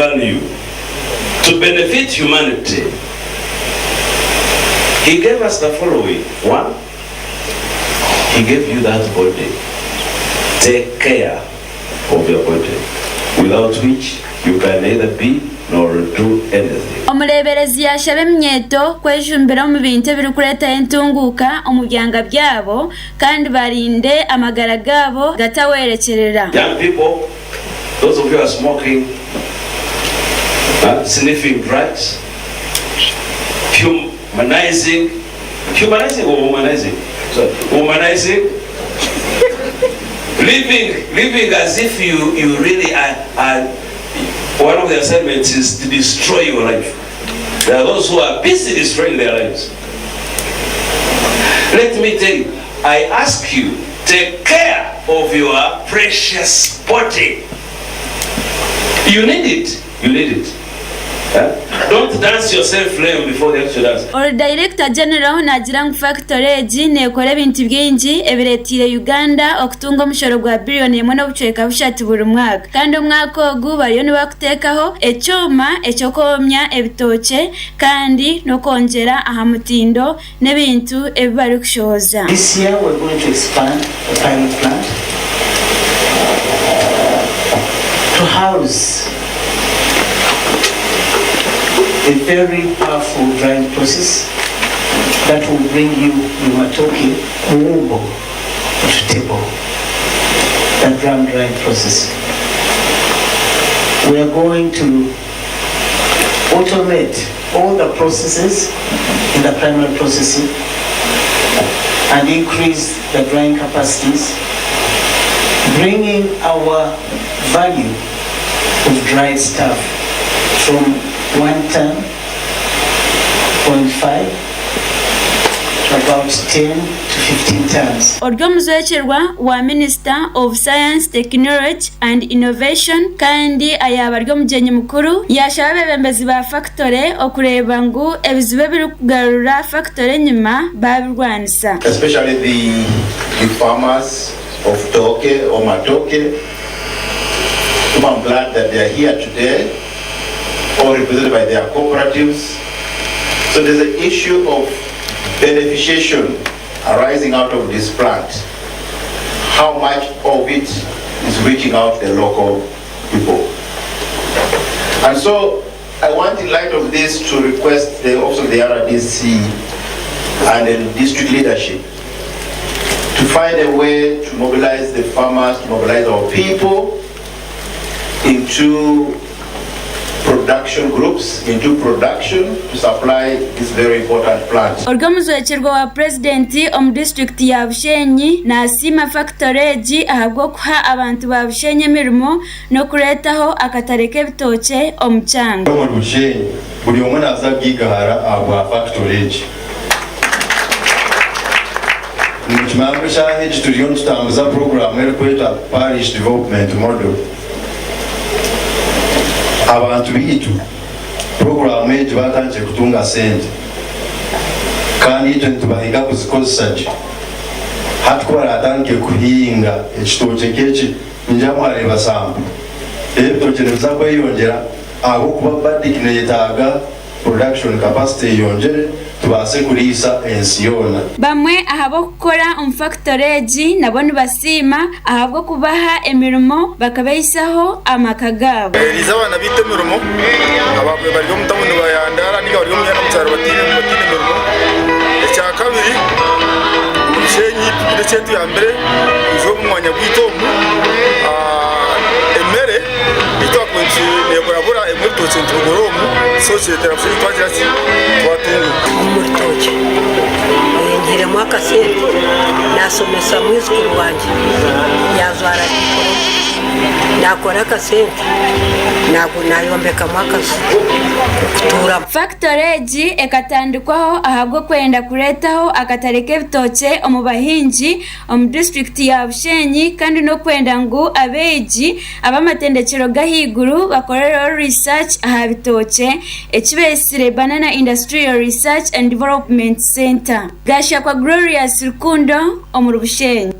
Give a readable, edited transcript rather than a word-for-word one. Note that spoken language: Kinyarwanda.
value to benefit humanity, he gave us the following. One, he gave you that body. Take care of your body, without which you can neither be nor do anything. Omuleberezi yashabe myeto kwejumbira mu bintu biri kureta entunguka omubyanga byabo kandi barinde amagara gabo gatawerekerera. Young people, those of you who are smoking, sniffing drugs, humanizing living as if you really are. One of the assignments is to destroy your life. There are those who are busy destroying their lives. Let me tell you, I ask you, take care of your precious body. You need it. You need it. Don't dance yourself lame before the actual dance. Or Director General nagira fakitore nekora bintu byinji ebiretire Uganda okutunga omushoro gwa billion emwe n'obucweka bushatu buri mwaka kandi omwaka ogu bariyo nibakutekaho ekyoma ekyokomya ebitoke kandi nokongera aha mutindo n'ebintu ebibari kushoza. This year we're going to expand the pilot plant to house a very powerful drying process that will bring you matoke muumbo to table. That drum drying process. We are going to automate all the processes in the primary processing and increase the drying capacities, bringing our value of dried stuff from 1 ton, 0.5 to about 10 to 15 tons. Orgomuzwecherwa wa Minister of Science, Technology and Innovation kandi ayabaryo mujenye mukuru yashabe bembezi ba fakitore okureba ngo ebizibe biri kugarura fakitore nyuma babirwanisa. Especially the farmers of Toke or Matoke. I'm glad that they are here today, all represented by their cooperatives. So there's an issue of beneficiation arising out of this plant. How much of it is reaching out to the local people? And so I want, in light of this, to request the Office of the RDC and the district leadership to find a way to mobilize the farmers, to mobilize our people into production groups, into production to supply this very important plant. Orgomuzwecherwa wa President district ya Bushenyi nibasiima fakitore ahabwa kuha abantu ba Bushenyi emirimo no kuretaho akatare k'ebitoke omukyanga. Mu Bushenyi buli omwe naza bwigahara ahabwa fakitore. Mu kimangu kya turiyo tutambuza program erikweta Parish Development Model. Abantu bitu program ejo batangiye kutunga sente kandi ito ntubahiga kuzikozesa je hatukora atangiye kuhinga ekitoke keki njamwareba sample ebitoke nebiza kweyongera aho kuba badikine yetaga production capacity yongere tubase kulisa ensi yona. Bamwe ahabo kukora fakitore nabo nibasiima ahabwo kubaha emirimo bakabayisaho amaka gabo. Riza abana bite emirimo abakwe bari mu tabuno bayandara niga bari mu yana mucyaro batine emirimo. Ecya kabiri Bushenyi ndetse tu ya mbere uzo mu mwanya bwitomu emere itakunzi nekorabura emuritoke ntugoromu societe rafuri twagirasi twatungu umuritoke ngire mwaka sente nasomesa mwizukuru wanje yazwara diporo nakora kasente nago nayombeka mwaka kutura. Fakitore ekatandikwaho ahabwo kwenda kuretaho akatare k'ebitoke omu bahingi omu district ya Bushenyi kandi no kwenda ngo abeji abamatendekero gahiguru bakorera research aha bitoke ekibesire Banana Industrial Research and Development Center. Gasha kwa Glorious Rukundo omu Bushenyi.